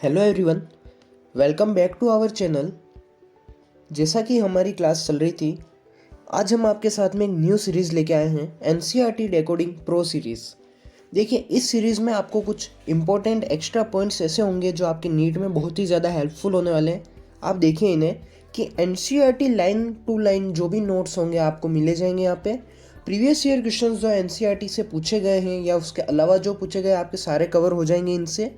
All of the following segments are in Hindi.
Hello everyone, welcome back to our channel. जैसा कि हमारी क्लास चल रही थी, आज हम आपके साथ में एक न्यू सीरीज़ लेके आए हैं, एनसीईआरटी डेकोडिंग प्रो सीरीज़। देखिए, इस सीरीज़ में आपको कुछ इंपॉर्टेंट एक्स्ट्रा पॉइंट्स ऐसे होंगे जो आपके नीट में बहुत ही ज़्यादा हेल्पफुल होने वाले हैं। आप देखिए इन्हें कि एनसीईआरटी लाइन टू लाइन जो भी नोट्स होंगे आपको मिले जाएंगे यहाँ पे। प्रीवियस ईयर क्वेश्चंस जो एनसीईआरटी से पूछे गए हैं या उसके अलावा जो पूछे गए आपके सारे कवर हो जाएंगे इनसे।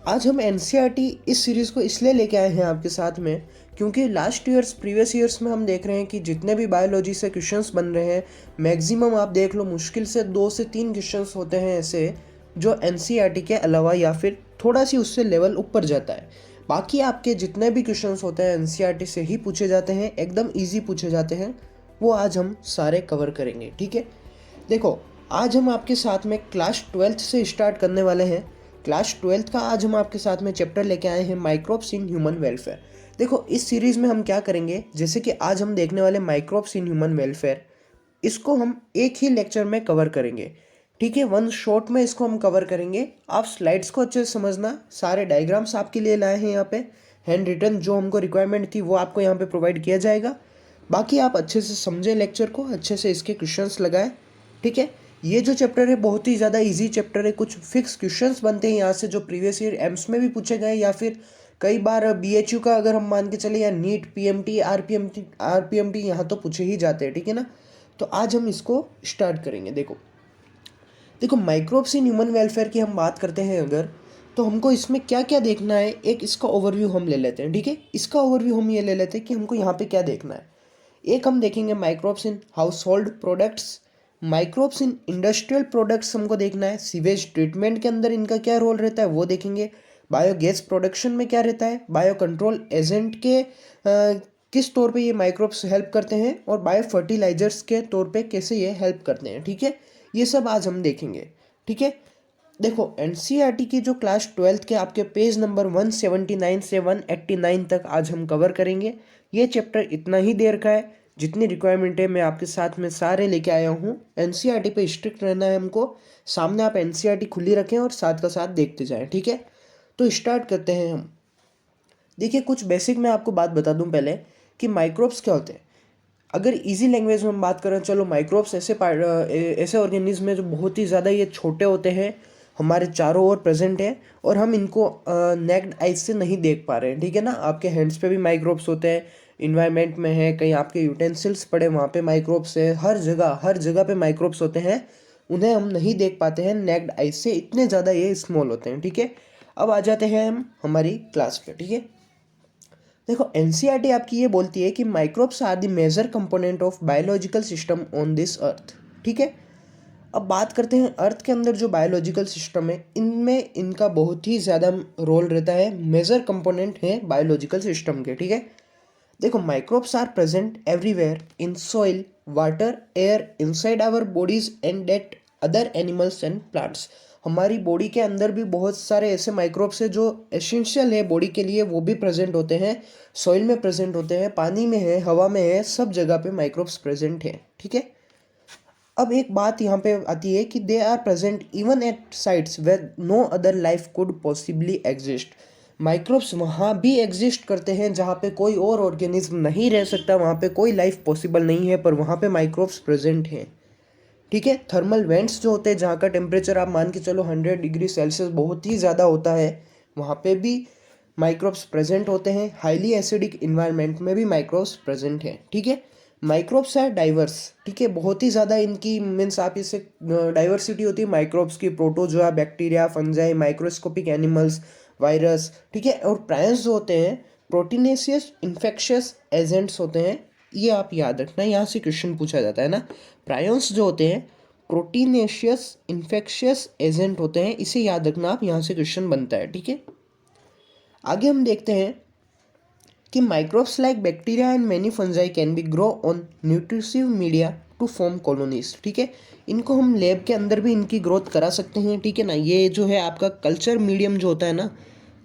आज हम एनसीईआरटी इस सीरीज़ को इसलिए लेके आए हैं आपके साथ में क्योंकि लास्ट ईयर्स प्रीवियस ईयर्स में हम देख रहे हैं कि जितने भी बायोलॉजी से क्वेश्चंस बन रहे हैं, मैक्सिमम आप देख लो मुश्किल से 2 से 3 क्वेश्चंस होते हैं ऐसे जो एनसीईआरटी के अलावा या फिर थोड़ा सी उससे लेवल ऊपर जाता है। बाकी आपके जितने भी क्वेश्चंस होते हैं एनसीईआरटी से ही पूछे जाते हैं, एकदम ईजी पूछे जाते हैं। वो आज हम सारे कवर करेंगे, ठीक है। देखो, आज हम आपके साथ में क्लास 12th से स्टार्ट करने वाले हैं। क्लास 12th का आज हम आपके साथ में चैप्टर लेके आए हैं, माइक्रोब्स इन ह्यूमन वेलफेयर। देखो, इस सीरीज़ में हम क्या करेंगे, जैसे कि आज हम देखने वाले माइक्रोब्स इन ह्यूमन वेलफेयर, इसको हम एक ही लेक्चर में कवर करेंगे, ठीक है। वन शॉट में इसको हम कवर करेंगे। आप स्लाइड्स को अच्छे से समझना, सारे डायग्राम्स आपके लिए लाए हैं यहाँ पे। हैंड रिटन जो हमको रिक्वायरमेंट थी वो आपको यहाँ पे प्रोवाइड किया जाएगा। बाकी आप अच्छे से समझे लेक्चर को, अच्छे से इसके क्वेश्चंस लगाए, ठीक है। ये जो चैप्टर है बहुत ही ज़्यादा इजी चैप्टर है। कुछ फिक्स क्वेश्चंस बनते हैं यहाँ से जो प्रीवियस ईयर एम्स में भी पूछे गए या फिर कई बार बीएचयू का अगर हम मान के चले, या नीट, पीएमटी, आरपीएमटी यहाँ तो पूछे ही जाते हैं, ठीक है ना। तो आज हम इसको स्टार्ट करेंगे। देखो देखो माइक्रोब्स इन ह्यूमन वेलफेयर की हम बात करते हैं अगर, तो हमको इसमें क्या क्या देखना है, एक इसका ओवरव्यू हम ले लेते हैं, ठीक है। इसका ओवरव्यू हम ये ले लेते हैं कि हमको यहाँ पे क्या देखना है। एक हम देखेंगे microbes in house hold products, microbes in industrial products हमको देखना है। सीवेज ट्रीटमेंट के अंदर इनका क्या रोल रहता है वो देखेंगे। बायोगैस प्रोडक्शन में क्या रहता है, बायो कंट्रोल एजेंट के किस तौर पे ये माइक्रोब्स हेल्प करते हैं, और बायो फर्टिलाइजर्स के तौर पे कैसे ये हेल्प करते हैं, ठीक है। ये सब आज हम देखेंगे, ठीक है। देखो, एनसीईआरटी की जो क्लास 12th के आपके पेज नंबर 179 से 189 तक आज हम कवर करेंगे। ये चैप्टर इतना ही देर का है जितनी रिक्वायरमेंट है मैं आपके साथ में सारे लेके आया हूँ। एनसीईआरटी पे स्ट्रिक्ट रहना है हमको। सामने आप एनसीईआरटी खुली रखें और साथ का साथ देखते जाएं, ठीक है। तो स्टार्ट करते हैं हम। देखिए, कुछ बेसिक मैं आपको बात बता दूं पहले कि माइक्रोब्स क्या होते हैं। अगर इजी लैंग्वेज में हम बात करें, चलो, माइक्रोब्स ऐसे ऑर्गेनिज्म हैं जो बहुत ही ज़्यादा ये छोटे होते हैं, हमारे चारों ओर प्रेजेंट है और हम इनको नेक्ड आइज से नहीं देख पा रहे हैं, ठीक है ना। आपके हैंड्स पे भी माइक्रोब्स होते हैं, इन्वायरमेंट में है, कहीं आपके यूटेंसिल्स पड़े वहाँ पे माइक्रोब्स है, हर जगह पे माइक्रोब्स होते हैं। उन्हें हम नहीं देख पाते हैं नेक्ड आइज से, इतने ज़्यादा ये स्मॉल होते हैं, ठीक है। अब आ जाते हैं हम हमारी क्लास पे, ठीक है। देखो, एनसीईआरटी आपकी ये बोलती है कि microbes are the major component of biological system on this earth, ठीक है। अब बात करते हैं अर्थ के अंदर जो बायोलॉजिकल सिस्टम है, इनमें इनका बहुत ही ज़्यादा रोल रहता है, मेजर कंपोनेंट है बायोलॉजिकल सिस्टम के, ठीक है। देखो, microbes are present everywhere in soil, water, air, inside our bodies and that other animals and plants. हमारी बॉडी के अंदर भी बहुत सारे ऐसे माइक्रोब्स हैं जो एसेंशियल है बॉडी के लिए, वो भी प्रेजेंट होते हैं। सॉइल में प्रेजेंट होते हैं, पानी में है, हवा में है, सब जगह पे माइक्रोब्स प्रेजेंट हैं, ठीक है। अब एक बात यहाँ पे आती है कि they are present even at sites where no other life could possibly exist. Microbes वहाँ भी एग्जिस्ट करते हैं जहाँ पे कोई और ऑर्गेनिज्म नहीं रह सकता, वहाँ पे कोई लाइफ पॉसिबल नहीं है, पर वहाँ पे माइक्रोब्स प्रेजेंट हैं, ठीक है। थर्मल वेंट्स जो होते हैं, जहाँ का टेम्परेचर आप मान के चलो 100 डिग्री सेल्सियस बहुत ही ज़्यादा होता है, वहाँ पे भी माइक्रोब्स प्रेजेंट होते हैं। हाईली एसिडिक इन्वायरमेंट में भी माइक्रोब्स प्रेजेंट हैं, ठीक है। माइक्रोब्स है डाइवर्स, ठीक है, बहुत ही ज़्यादा इनकी मीन्स आप इससे डाइवर्सिटी होती है माइक्रोब्स की। Protozoa, bacteria, fungi, microscopic animals, virus, ठीक है। और प्रायंस जो होते हैं प्रोटीनेशियस इन्फेक्शियस एजेंट्स होते हैं। ये आप याद रखना, यहाँ से क्वेश्चन पूछा जाता है ना। प्रायंस जो होते हैं प्रोटीनेशियस इन्फेक्शियस एजेंट होते हैं, इसे याद रखना आप, यहाँ से क्वेश्चन बनता है, ठीक है। आगे हम देखते हैं कि microbes like bacteria and many fungi can be grow on nutritive media to form colonies, ठीक है। इनको हम लैब के अंदर भी इनकी ग्रोथ करा सकते हैं, ठीक है ना। ये जो है आपका कल्चर मीडियम जो होता है ना,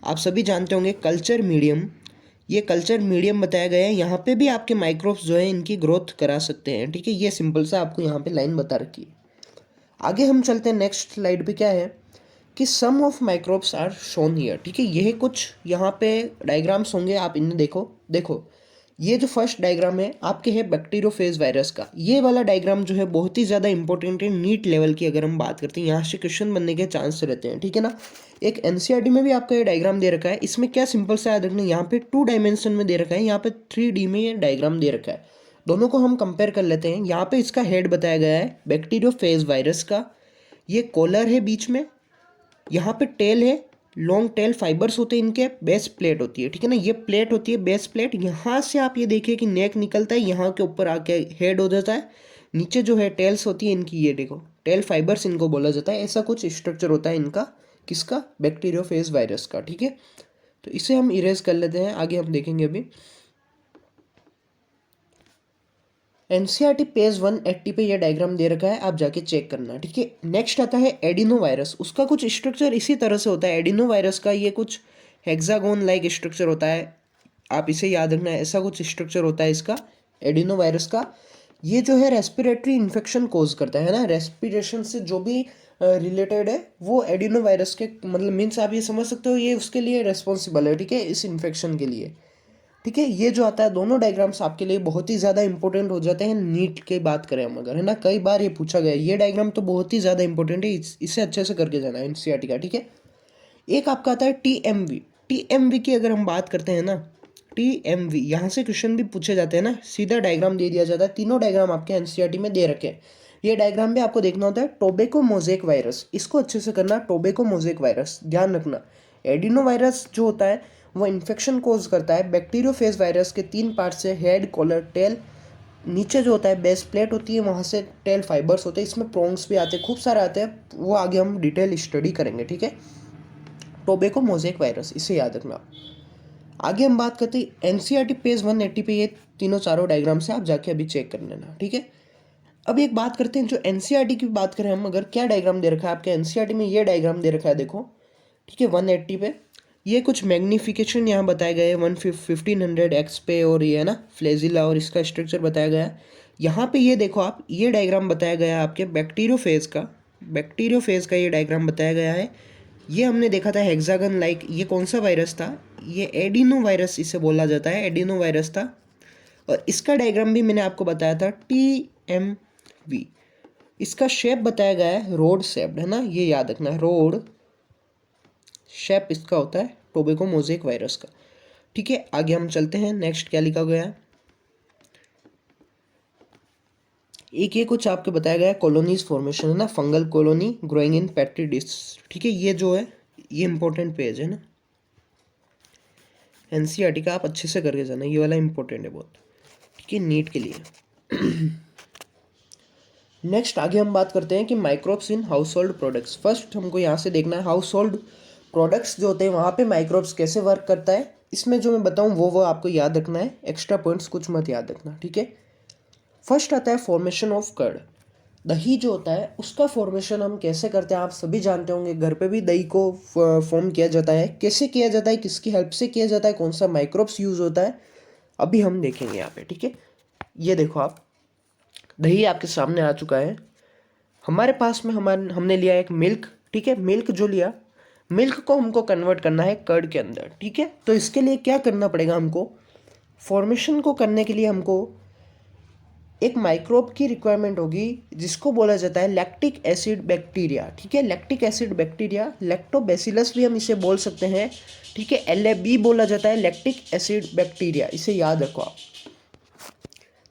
आप सभी जानते होंगे कल्चर मीडियम, ये कल्चर मीडियम बताया गया है। यहाँ पे भी आपके माइक्रोब्स जो है इनकी ग्रोथ करा सकते हैं, ठीक है। ये सिंपल सा आपको यहाँ पे लाइन बता रखी है। आगे हम चलते हैं, नेक्स्ट स्लाइड पे क्या है कि some of microbes are shown here, ठीक है। यह कुछ यहाँ पे डायग्राम्स होंगे, आप इन्हें देखो। देखो ये जो फर्स्ट डायग्राम है आपके है बैक्टीरियोफेज वायरस का। ये वाला डायग्राम जो है बहुत ही ज़्यादा इंपॉर्टेंट है नीट लेवल की, अगर हम बात करते हैं यहाँ से क्वेश्चन बनने के चांस रहते हैं, ठीक है ना। एक एनसीईआरटी में भी आपका ये डायग्राम दे रखा है। इसमें क्या सिंपल सा याद रखना, यहाँ पे 2 डायमेंशन में दे रखा है, यहाँ पे 3D में ये डायग्राम दे रखा है। दोनों को हम कंपेयर कर लेते हैं। यहाँ पे इसका हेड बताया गया है बैक्टीरियोफेज वायरस का, ये कॉलर है बीच में, यहाँ पे टेल है, लॉन्ग टेल फाइबर्स होते हैं इनके, बेस प्लेट होती है, ठीक है ना। ये प्लेट होती है बेस प्लेट। यहाँ से आप ये देखिए कि नेक निकलता है, यहाँ के ऊपर आके हेड हो जाता है। नीचे जो है टेल्स होती है इनकी, ये देखो टेल फाइबर्स इनको बोला जाता है। ऐसा कुछ स्ट्रक्चर होता है इनका, किसका, बैक्टीरियोफेज वायरस का, ठीक है। तो इसे हम इरेज कर लेते हैं, आगे हम देखेंगे अभी। एनसीईआरटी पेज 180 पे ये डायग्राम दे रखा है, आप जाके चेक करना, ठीक है। नेक्स्ट आता है एडिनो वायरस। उसका कुछ स्ट्रक्चर इसी तरह से होता है। एडिनो वायरस का ये कुछ हेक्सागोन लाइक स्ट्रक्चर होता है, आप इसे याद रखना है। ऐसा कुछ स्ट्रक्चर होता है इसका एडिनो वायरस का। ये जो है रेस्पिरेटरी इन्फेक्शन कोज करता है ना, रेस्पिरेशन से जो भी रिलेटेड है वो एडिनो वायरस के, मतलब मीन्स आप ये समझ सकते हो ये उसके लिए रेस्पॉन्सिबल है, ठीक है, इस इन्फेक्शन के लिए, ठीक है। ये जो आता है दोनों डायग्राम्स आपके लिए बहुत ही ज़्यादा इंपॉर्टेंट हो जाते हैं नीट की बात करें हम अगर, है ना। कई बार ये पूछा गया है, ये डायग्राम तो बहुत ही ज़्यादा इंपॉर्टेंट है, इसे अच्छे से करके जाना है एनसीईआरटी का, ठीक है। एक आपका आता है टीएमवी। टीएमवी की अगर हम बात करते हैं ना, टीएमवी यहाँ से क्वेश्चन भी पूछे जाते हैं ना, सीधा डायग्राम दे दिया जाता है। तीनों डायग्राम आपके एनसीईआरटी में दे रखे हैं। ये डायग्राम भी आपको देखना होता है। टोबैको मोज़ेक वायरस, इसको अच्छे से करना, टोबैको मोज़ेक वायरस ध्यान रखना। एडिनो वायरस जो होता है वो इन्फेक्शन कोज करता है बैक्टीरियोफेज वायरस के 3 पार्ट से, हेड, कॉलर, टेल। नीचे जो होता है बेस प्लेट होती है, वहाँ से टेल फाइबर्स होते हैं, इसमें प्रोंग्स भी आते हैं, खूब सारे आते हैं, वो आगे हम डिटेल स्टडी करेंगे, ठीक है। टोबैको मोज़ेक वायरस, इसे याद रखना। आगे हम बात करते हैं एनसीईआरटी पेज 180 पे, ये तीनों चारों डायग्राम से आप जाके अभी चेक कर लेना, ठीक है। अब एक बात करते हैं जो एनसीईआरटी की बात करें हम अगर, क्या डायग्राम दे रखा है आपके एनसीईआरटी में, ये डायग्राम दे रखा है देखो, ठीक है, 180 पे। ये कुछ मैग्नीफिकेशन यहाँ बताए गए हैं 1500 एक्स पे, और ये है ना फ्लैजिला, और इसका स्ट्रक्चर बताया गया है। यहाँ पे ये देखो आप, ये डायग्राम बताया गया है आपके बैक्टीरियोफेज का, बैक्टीरियोफेज का ये डायग्राम बताया गया है। ये हमने देखा था हेक्सागन लाइक, ये कौन सा वायरस था, ये एडिनो वायरस इसे बोला जाता है, एडिनो वायरस था। और इसका डायग्राम भी मैंने आपको बताया था टीएमवी। इसका शेप बताया गया है रोड शेप्ड, है ना, ये याद रखना है, रोड शेप इसका होता है टोबैको मोज़ेक वायरस का, ठीक है। आगे हम चलते हैं, नेक्स्ट क्या लिखा गया है। एक ये कुछ आपको बताया गया है कॉलोनीज फॉर्मेशन, है ना, fungal colony growing in petri disc, ठीक है। ये जो है ये इंपॉर्टेंट पेज है ना एनसीईआरटी का, आप अच्छे से करके जाना, ये वाला इंपॉर्टेंट है बहुत, ठीक है, नीट के लिए। नेक्स्ट आगे हम बात करते हैं कि microbes in house hold products. First हमको यहाँ से देखना है हाउस होल्ड प्रोडक्ट्स जो होते हैं वहाँ पे माइक्रोब्स कैसे वर्क करता है। इसमें जो मैं बताऊँ वो आपको याद रखना है, एक्स्ट्रा पॉइंट्स कुछ मत याद रखना, ठीक है। फर्स्ट आता है फॉर्मेशन ऑफ कर्ड। दही जो होता है उसका फॉर्मेशन हम कैसे करते हैं, आप सभी जानते होंगे, घर पे भी दही को फॉर्म किया जाता है। कैसे किया जाता है, किसकी हेल्प से किया जाता है, कौन सा माइक्रोब्स यूज़ होता है, अभी हम देखेंगे यहाँ पे, ठीक है। ये देखो आप, दही आपके सामने आ चुका है। हमारे पास में हमने लिया एक मिल्क, ठीक है। मिल्क जो लिया, मिल्क को हमको कन्वर्ट करना है कर्ड के अंदर, ठीक है। तो इसके लिए क्या करना पड़ेगा हमको, फॉर्मेशन को करने के लिए हमको एक माइक्रोब की रिक्वायरमेंट होगी जिसको बोला जाता है लैक्टिक एसिड बैक्टीरिया, ठीक है। लैक्टिक एसिड बैक्टीरिया, लैक्टोबैसिलस भी हम इसे बोल सकते हैं, ठीक है। LAB बोला जाता है, लैक्टिक एसिड बैक्टीरिया, इसे याद रखो आप।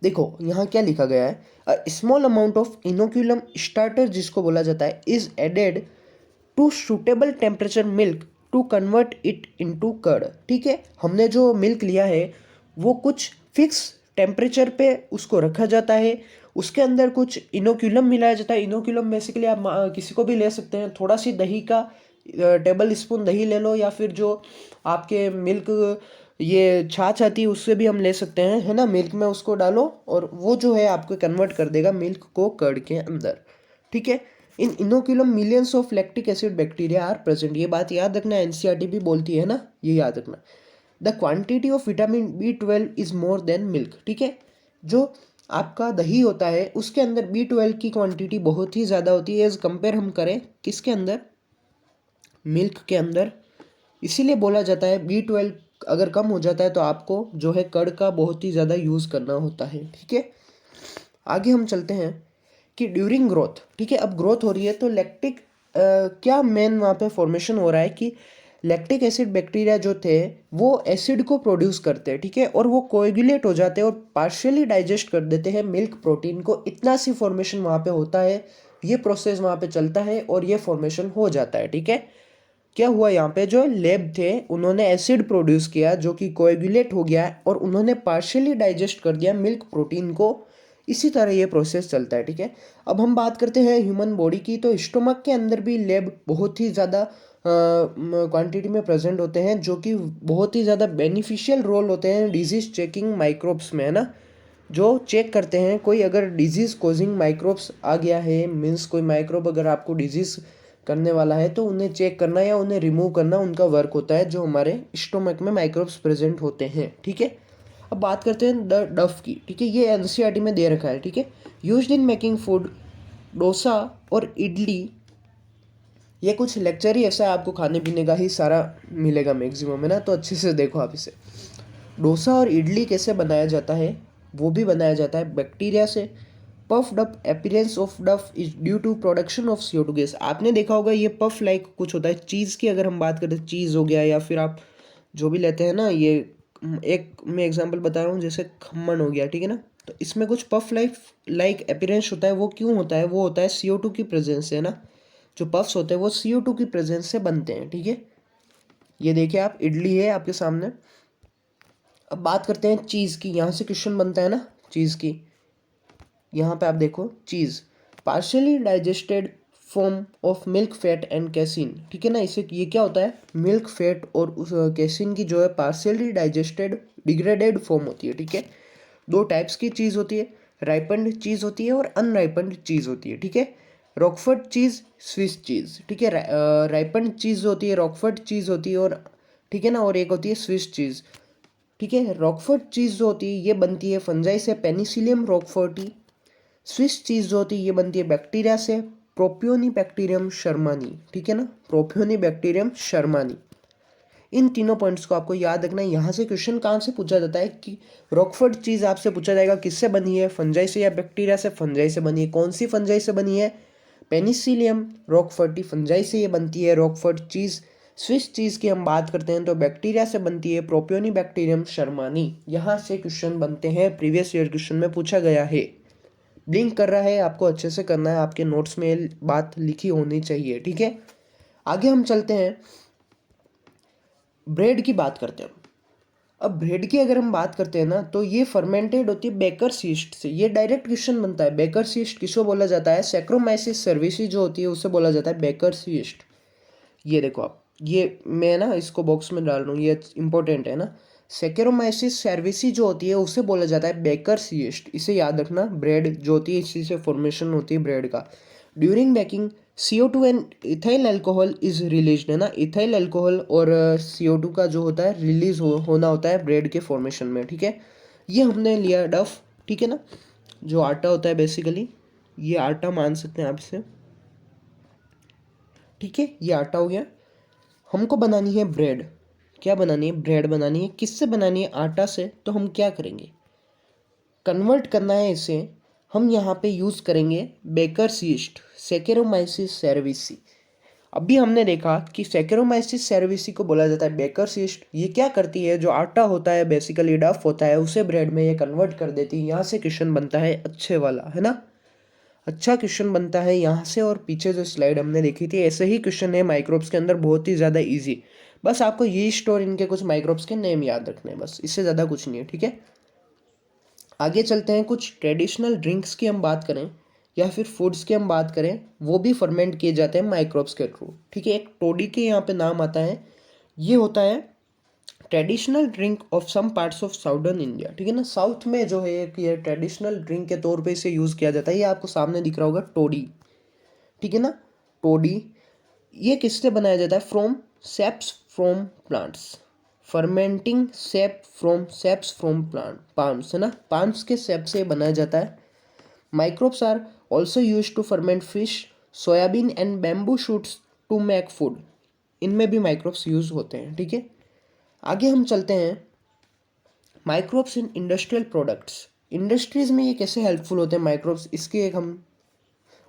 देखो यहाँ क्या लिखा गया है, a small amount of inoculum starter जिसको बोला जाता है is added to suitable temperature milk to convert it into curd, ठीक है। हमने जो मिल्क लिया है वो कुछ फिक्स टेम्परेचर पे उसको रखा जाता है, उसके अंदर कुछ इनोक्यूलम मिलाया जाता है। इनोक्यूलम बेसिकली आप किसी को भी ले सकते हैं, थोड़ा सी दही का टेबल स्पून दही ले लो, या फिर जो आपके मिल्क ये छाछ आती है उससे भी हम ले सकते हैं, है ना। मिल्क में उसको डालो और वो जो है आपको कन्वर्ट कर देगा मिल्क को कर्ड के अंदर, ठीक है। In inoculum millions of lactic acid bacteria are present, ये बात याद रखना, एनसीईआरटी भी बोलती है ना, ये याद रखना। The quantity of vitamin B12 is more than milk, ठीक है। जो आपका दही होता है उसके अंदर B12 की क्वांटिटी बहुत ही ज़्यादा होती है एज कंपेयर हम करें किसके अंदर, मिल्क के अंदर। इसीलिए बोला जाता है B12 अगर कम हो जाता है तो आपको जो है कर्ड का बहुत ही ज़्यादा यूज़ करना होता है। ठीक है, आगे हम चलते हैं कि ड्यूरिंग ग्रोथ, ठीक है, अब ग्रोथ हो रही है तो लैक्टिक क्या मेन वहाँ पे फॉर्मेशन हो रहा है कि लैक्टिक एसिड बैक्टीरिया जो थे वो एसिड को प्रोड्यूस करते हैं, ठीक है, और वो कोएगुलेट हो जाते हैं और पार्शियली डाइजेस्ट कर देते हैं मिल्क प्रोटीन को। इतना सी फॉर्मेशन वहाँ पे होता है, ये प्रोसेस वहाँ पे चलता है और ये फॉर्मेशन हो जाता है। ठीक है, क्या हुआ यहाँ पे, जो लैब थे उन्होंने एसिड प्रोड्यूस किया जो कि कोएगुलेट हो गया और उन्होंने पार्शियली डाइजेस्ट कर दिया मिल्क प्रोटीन को। इसी तरह ये प्रोसेस चलता है। ठीक है, अब हम बात करते हैं ह्यूमन बॉडी की, तो स्टोमक के अंदर भी लैब बहुत ही ज़्यादा क्वांटिटी में प्रेजेंट होते हैं जो कि बहुत ही ज़्यादा बेनिफिशियल रोल होते हैं डिजीज़ चेकिंग माइक्रोब्स में, है ना, जो चेक करते हैं कोई अगर डिजीज़ कोजिंग माइक्रोब्स आ गया है, मीन्स कोई माइक्रोब अगर आपको डिजीज़ करने वाला है तो उन्हें चेक करना या उन्हें रिमूव करना उनका वर्क होता है जो हमारे स्टोमक में माइक्रोब्स प्रेजेंट होते हैं। ठीक है, अब बात करते हैं द डफ की। ठीक है, ये एनसीईआरटी में दे रखा है। ठीक है, used in making food, dosa और इडली, ये कुछ लेक्चर ही ऐसा है, आपको खाने पीने का ही सारा मिलेगा मैक्सिमम, है ना, तो अच्छे से देखो आप इसे। डोसा और इडली कैसे बनाया जाता है, वो भी बनाया जाता है बैक्टीरिया से। Puffed up appearance of dough is due to production of CO2 gas. आपने देखा होगा ये पफ लाइक कुछ होता है। चीज़ की अगर हम बात करें, चीज़ हो गया या फिर आप जो भी लेते हैं ना, ये एक मैं एग्जांपल बता रहा हूँ, जैसे खमन हो गया, ठीक है ना, तो इसमें कुछ पफ लाइक अपीयरेंस होता है। वो क्यों होता है, वो होता है CO2 की प्रेजेंस से, है ना, जो पफ्स होते हैं वो CO2 की प्रेजेंस से बनते हैं। ठीक है, ये देखिए आप, इडली है आपके सामने। अब बात करते हैं चीज़ की, यहाँ से क्वेश्चन बनता है ना चीज़ की। यहाँ पे आप देखो, cheese partially digested form of milk fat and casein. ठीक है ना, इसे ये क्या होता है, मिल्क फैट और उस कैसिन की जो है पार्शियली डाइजेस्टेड डिग्रेडेड फॉर्म होती है। ठीक है, दो टाइप्स की चीज़ होती है, राइपन्ड चीज़ होती है और अनराइपन्ड चीज़ होती है। ठीक है, रॉकफोर्ट चीज़, स्विस चीज़। ठीक है, राइपन्ड चीज़ होती है, रॉकफोर्ट चीज़ होती है, और ठीक है ना, और एक होती है स्विस चीज़। ठीक है, रॉकफोर्ट चीज़ जो होती है ये बनती है फंजाई से, पेनिसिलियम रॉकफोर्टी। स्विस चीज़ जो होती है ये बनती है बैक्टीरिया से, प्रोपियोनिबैक्टीरियम शर्मानी। ठीक है ना, प्रोपियोनिबैक्टीरियम शर्मानी। इन तीनों पॉइंट्स को आपको याद रखना है। यहाँ से क्वेश्चन कहाँ से पूछा जाता है कि रॉकफोर्ट चीज़ आपसे पूछा जाएगा किससे बनी है, फंजाई से या बैक्टीरिया से। फंजाई से बनी है। कौन सी फंजाई से बनी है, पेनिसिलियम रॉकफोर्टी फंजाई से ये बनती है रॉकफोर्ट चीज़। स्विस चीज़ की हम बात करते हैं तो बैक्टीरिया से बनती है, प्रोपियोनिबैक्टीरियम शर्मानी। यहाँ से क्वेश्चन बनते हैं, प्रीवियस ईयर क्वेश्चन में पूछा गया है। ब्लिंक कर रहा है, आपको अच्छे से करना है, आपके नोट्स में बात लिखी होनी चाहिए। ठीक है, आगे हम चलते हैं, ब्रेड की बात करते हैं। अब ब्रेड की अगर हम बात करते हैं ना, तो ये फर्मेंटेड होती है बेकर्स यीस्ट से। ये डायरेक्ट क्वेश्चन बनता है, बेकर्स यीस्ट किसको बोला जाता है, सैक्रोमाइसिस सर्विसी जो होती है उससे बोला जाता है बेकर्स यीस्ट। ये देखो आप, ये मैं ना इसको बॉक्स में डाल रहा हूँ, ये इंपॉर्टेंट है ना। सेकेरोमाइसिस सर्विसी जो होती है उसे बोला जाता है बेकर्स यीस्ट। इसे याद रखना, ब्रेड जो होती है इसी से फॉर्मेशन होती है ब्रेड का। During baking CO2 and ethyl alcohol is release, है ना, इथाइल अल्कोहल और CO2 का जो होता है रिलीज होना होता है ब्रेड के फॉर्मेशन में। ठीक है, ये हमने लिया डफ। ठीक है ना, जो आटा होता है बेसिकली, ये आटा मान सकते हैं आप इसे। ठीक है, ये आटा हो गया। हमको बनानी है ब्रेड। क्या बनानी है, ब्रेड बनानी है। किससे बनानी है, आटा से। तो हम क्या करेंगे, कन्वर्ट करना है इसे। हम यहाँ पे यूज़ करेंगे बेकर्स यीस्ट, सेकेरोमाइसिस सेरेविसी। अभी हमने देखा कि सेकेरोमाइसिस सेरेविसी को बोला जाता है बेकर्स यीस्ट। ये क्या करती है, जो आटा होता है बेसिकली डफ होता है उसे ब्रेड में ये कन्वर्ट कर देती है। यहाँ से क्वेश्चन बनता है अच्छे वाला, है ना, अच्छा क्वेश्चन बनता है यहाँ से। और पीछे जो स्लाइड हमने देखी थी ऐसे ही क्वेश्चन है माइक्रोब्स के अंदर, बहुत ही ज़्यादा इजी। बस आपको यीस्ट और इनके कुछ माइक्रोब्स के नेम याद रखने हैं, बस, इससे ज़्यादा कुछ नहीं है। ठीक है, आगे चलते हैं। कुछ ट्रेडिशनल ड्रिंक्स की हम बात करें या फिर फूड्स की हम बात करें, वो भी फर्मेंट किए जाते हैं माइक्रोब्स के थ्रू। ठीक है, एक टोडी के यहाँ पे नाम आता है, ये होता है traditional drink of some parts of southern India. ठीक है ना, साउथ में जो है एक ये ट्रेडिशनल ड्रिंक के तौर पे इसे यूज़ किया जाता है। ये आपको सामने दिख रहा होगा, टोडी। ठीक है ना, टोडी। ये किससे बनाया जाता है, from saps from plants, fermenting saps from plant, palms, है ना, पाम्स के सेप से बनाया जाता है। Microbes are also use to ferment fish, soybean and bamboo shoots to make food. इनमें भी माइक्रोब्स यूज़ होते हैं। ठीक है, आगे हम चलते हैं microbes in industrial products. Industries में ये कैसे हेल्पफुल होते हैं माइक्रोब्स, इसकी एक हम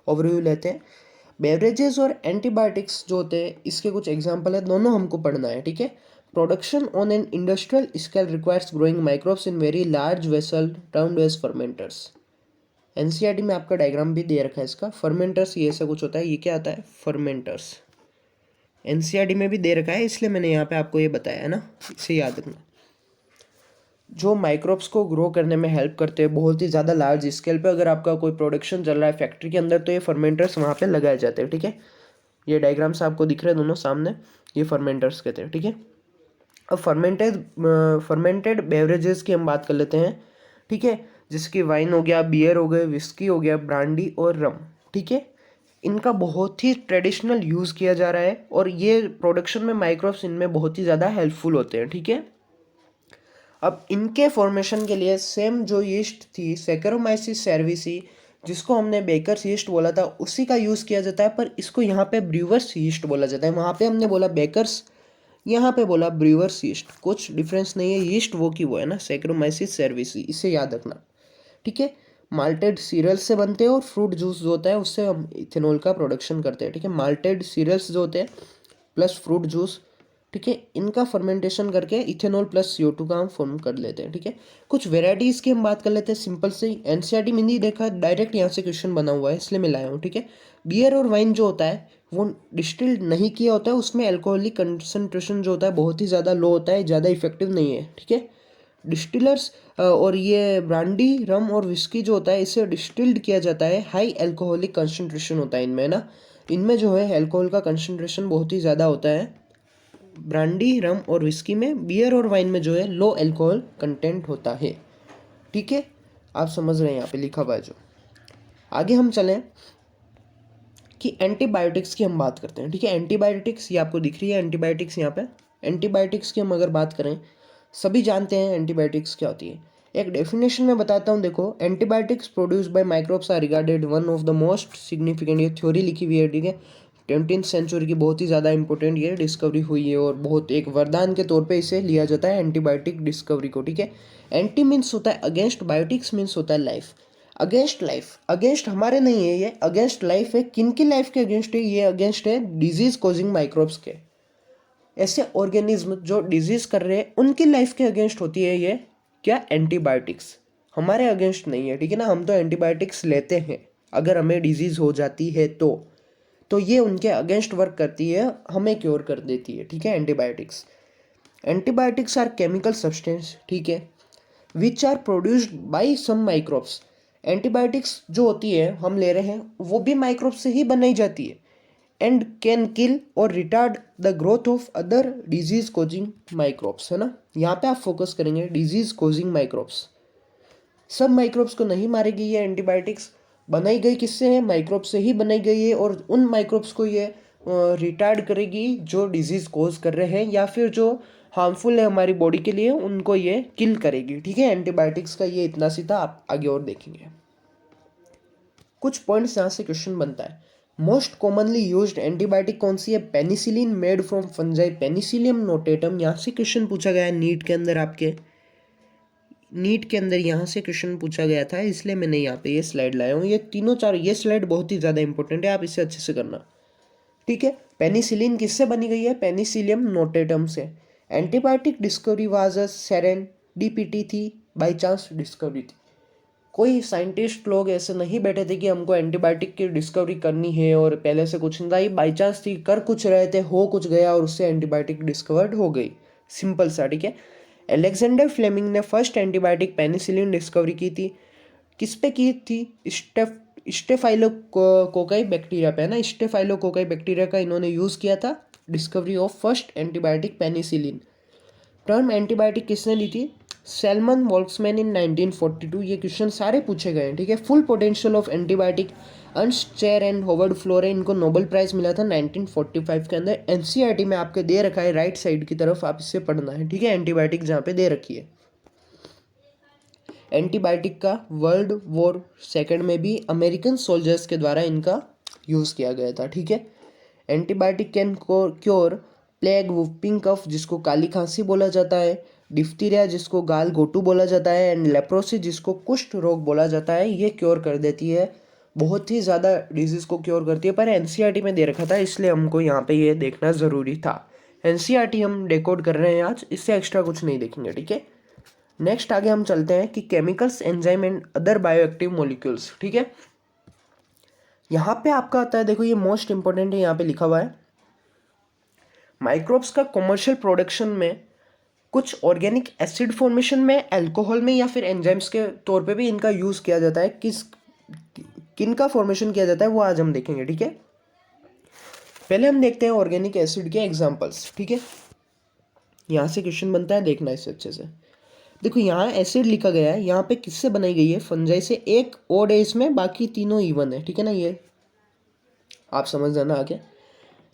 ओवरव्यू लेते हैं। बेवरेजेस और एंटीबायोटिक्स जो होते हैं इसके कुछ एग्जांपल है, दोनों हमको पढ़ना है। ठीक है, production on an industrial scale requires growing microbes in very large vessel termed as fermenters. NCERT में आपका डायग्राम भी दे रखा है इसका। फर्मेंटर्स ये ऐसा कुछ होता है, ये क्या आता है, फर्मेंटर्स। एनसीईआरटी में भी दे रखा है, इसलिए मैंने यहाँ पे आपको ये बताया है ना, इसे याद रखना। जो माइक्रोब्स को ग्रो करने में हेल्प करते हैं बहुत ही ज़्यादा लार्ज स्केल पे, अगर आपका कोई प्रोडक्शन चल रहा है फैक्ट्री के अंदर तो ये फर्मेंटर्स वहाँ पे लगाए जाते हैं। ठीक है, ये डायग्राम्स आपको दिख रहे हैं दोनों सामने, ये फर्मेंटर्स कहते हैं। ठीक है, अब फर्मेंटेड बेवरेजेस की हम बात कर लेते हैं। ठीक है, जिसकी वाइन हो गया, बियर हो गए, विस्की हो गया, ब्रांडी और रम। ठीक है, इनका बहुत ही ट्रेडिशनल यूज़ किया जा रहा है और ये प्रोडक्शन में माइक्रोब्स इनमें बहुत ही ज़्यादा हेल्पफुल होते हैं। ठीक है, अब इनके फॉर्मेशन के लिए सेम जो यीस्ट थी सैकेरोमाइसिस सेर्विसी, जिसको हमने बेकर्स यीस्ट बोला था, उसी का यूज़ किया जाता है, पर इसको यहाँ पे ब्रूअर्स यीस्ट बोला जाता है। वहाँ पे हमने बोला बेकर्स, यहाँ पे बोला ब्रूअर्स यीस्ट, कुछ डिफरेंस नहीं है, यीस्ट वो की वो है ना, सैकेरोमाइसिस सेर्विसी, इसे याद रखना। ठीक है, माल्टेड सीरियल्स से बनते हैं और फ्रूट जूस जो होता है उससे हम इथेनॉल का प्रोडक्शन करते हैं। ठीक है, माल्टेड सीरियल्स जो होते हैं प्लस फ्रूट जूस, ठीक है, इनका फर्मेंटेशन करके इथेनॉल प्लस CO2 का हम फॉर्म कर लेते हैं। ठीक है, कुछ वेराइटीज़ की हम बात कर लेते हैं सिंपल से ही। एनसीईआरटी में नहीं देखा, डायरेक्ट यहाँ से क्वेश्चन बना हुआ है इसलिए मैं लाया हूँ। ठीक है, बियर और वाइन जो होता है वो डिस्टिल्ड नहीं किया होता है, उसमें अल्कोहलिक कंसनट्रेशन जो होता है बहुत ही ज़्यादा लो होता है, ज़्यादा इफेक्टिव नहीं है। ठीक है, डिस्टिलर्स और ये ब्रांडी, रम और विस्की जो होता है इसे डिस्टिल्ड किया जाता है, हाई अल्कोहलिक कंसनट्रेशन होता है इनमें ना, इनमें जो है अल्कोहल का कंसनट्रेशन बहुत ही ज़्यादा होता है ब्रांडी, रम और विस्की में। बियर और वाइन में जो है लो अल्कोहल कंटेंट होता है। ठीक है, आप समझ रहे हैं यहाँ पे लिखा हुआ है जो। आगे हम चलें कि एंटीबायोटिक्स की हम बात करते हैं। ठीक है, एंटीबायोटिक्स ये आपको दिख रही है, एंटीबायोटिक्स यहाँ पे। एंटीबायोटिक्स की हम अगर बात करें, सभी जानते हैं एंटीबायोटिक्स क्या होती है। एक डेफिनेशन में बताता हूँ, देखो, antibiotics produce by microbes are regarded one of the most significant, ये थ्योरी लिखी हुई है। ठीक है, 20th सेंचुरी की बहुत ही ज़्यादा इंपॉर्टेंट ये डिस्कवरी हुई है और बहुत एक वरदान के तौर पे इसे लिया जाता है एंटीबायोटिक डिस्कवरी को। ठीक है, एंटी मीन्स होता है अगेंस्ट, बायोटिक्स मीन्स होता है लाइफ। अगेंस्ट लाइफ, अगेंस्ट हमारे नहीं है, ये अगेंस्ट लाइफ है। किन की लाइफ के अगेंस्ट है, ये अगेंस्ट है डिजीज कॉजिंग माइक्रोब्स के। ऐसे ऑर्गेनिज्म जो डिजीज कर रहे हैं उनकी लाइफ के अगेंस्ट होती है ये क्या, एंटीबायोटिक्स। हमारे अगेंस्ट नहीं है। ठीक है ना, हम तो एंटीबायोटिक्स लेते हैं अगर हमें डिजीज हो जाती है तो ये उनके अगेंस्ट वर्क करती है, हमें क्योर कर देती है। ठीक है, antibiotics. Antibiotics are chemical substance, ठीक है, which are produced by some microbes. Antibiotics जो होती है हम ले रहे हैं वो भी माइक्रोब से ही बनाई जाती है, एंड कैन किल और retard the growth of other disease causing microbes, है ना। यहाँ पे आप फोकस करेंगे डिजीज कोजिंग माइक्रोब्स। सब माइक्रोब्स को नहीं मारेगी ये एंटीबायोटिक्स, बनाई गई किससे है, माइक्रोब से ही बनाई गई है, और उन माइक्रोब्स को ये रिटार्ड करेगी जो डिजीज कोज कर रहे हैं या फिर जो हार्मफुल है हमारी बॉडी के लिए, उनको ये किल करेगी। ठीक है, एंटीबायोटिक्स का ये इतना सी था, आप आगे और देखेंगे। कुछ पॉइंट्स यहाँ से क्वेश्चन बनता है। मोस्ट कॉमनली यूज्ड एंटीबायोटिक कौन सी है, penicillin made from fungi, Penicillium notatum. यहाँ से क्वेश्चन पूछा गया है नीट के अंदर, आपके नीट के अंदर यहाँ से क्वेश्चन पूछा गया था, इसलिए मैंने यहाँ पे ये स्लाइड लाया हूँ। ये तीनों चार, ये स्लाइड बहुत ही ज़्यादा इंपॉर्टेंट है, आप इसे अच्छे से करना। ठीक है, पेनिसिलिन किससे बनी गई है, पेनिसिलियम नोटेटम से। Antibiotic discovery was a serendipity थी, बाई चांस डिस्कवरी थी। कोई साइंटिस्ट लोग ऐसे नहीं बैठे थे कि हमको एंटीबायोटिक की डिस्कवरी करनी है और पहले से कुछ नहीं था, ये बाई चांस थी, कर कुछ रहे थे, हो कुछ गया और उससे एंटीबायोटिक डिस्कवर्ड हो गई, सिंपल सा। ठीक है, अलेक्जेंडर फ्लेमिंग ने फर्स्ट एंटीबायोटिक पेनिसिलिन डिस्कवरी की थी, किस पे की थी, स्टेफाइलोकोकाई बैक्टीरिया पे, है ना। स्टेफाइलोकोकाई बैक्टीरिया का इन्होंने यूज़ किया था discovery of first antibiotic penicillin. Term antibiotic किसने ली थी, सैलमन वॉल्क्समैन इन 1942। ये क्वेश्चन सारे पूछे गए हैं। ठीक है, full potential of antibiotic, Ernst Chain and Howard Florey, इनको नोबेल प्राइज मिला था 1945 के अंदर। एनसीईआरटी में आपके दे रखा है राइट साइड की तरफ, आप इससे पढ़ना है। ठीक है, एंटीबायोटिक जहाँ पे दे रखी है। एंटीबायोटिक का वर्ल्ड वॉर सेकेंड में भी अमेरिकन सोल्जर्स के द्वारा इनका यूज़ किया गया था। ठीक है, antibiotic can cure plague whooping cough जिसको काली खांसी बोला जाता है, डिफ्थीरिया जिसको गाल गोटू बोला जाता है, एंड लेप्रोसी जिसको कुष्ठ रोग बोला जाता है, ये क्योर कर देती है। बहुत ही ज़्यादा डिजीज़ को क्योर करती है, पर एनसीईआरटी में दे रखा था इसलिए हमको यहाँ पे ये देखना ज़रूरी था। एनसीईआरटी हम डेकोड कर रहे हैं आज, इससे एक्स्ट्रा कुछ नहीं देखेंगे, ठीक है। नेक्स्ट आगे हम चलते हैं कि chemicals, enzyme and other bioactive molecules, ठीक है। यहाँ पे आपका आता है, देखो ये मोस्ट इंपॉर्टेंट है, यहाँ पे लिखा हुआ है माइक्रोब्स का कमर्शियल प्रोडक्शन में कुछ ऑर्गेनिक एसिड फॉर्मेशन में, अल्कोहल में या फिर एंजाइम्स के तौर पे भी इनका यूज़ किया जाता है। किन का फॉर्मेशन किया जाता है वो आज हम देखेंगे, ठीक है। पहले हम देखते हैं ऑर्गेनिक एसिड के एग्जांपल्स, ठीक है। यहाँ से क्वेश्चन बनता है, देखना इसे अच्छे से। देखो यहाँ एसिड लिखा गया है, यहाँ पे किससे बनाई गई है, फंजाई से। एक ओड है इसमें, बाकी तीनों इवन है, ठीक है ना, ये आप समझ जाना आगे।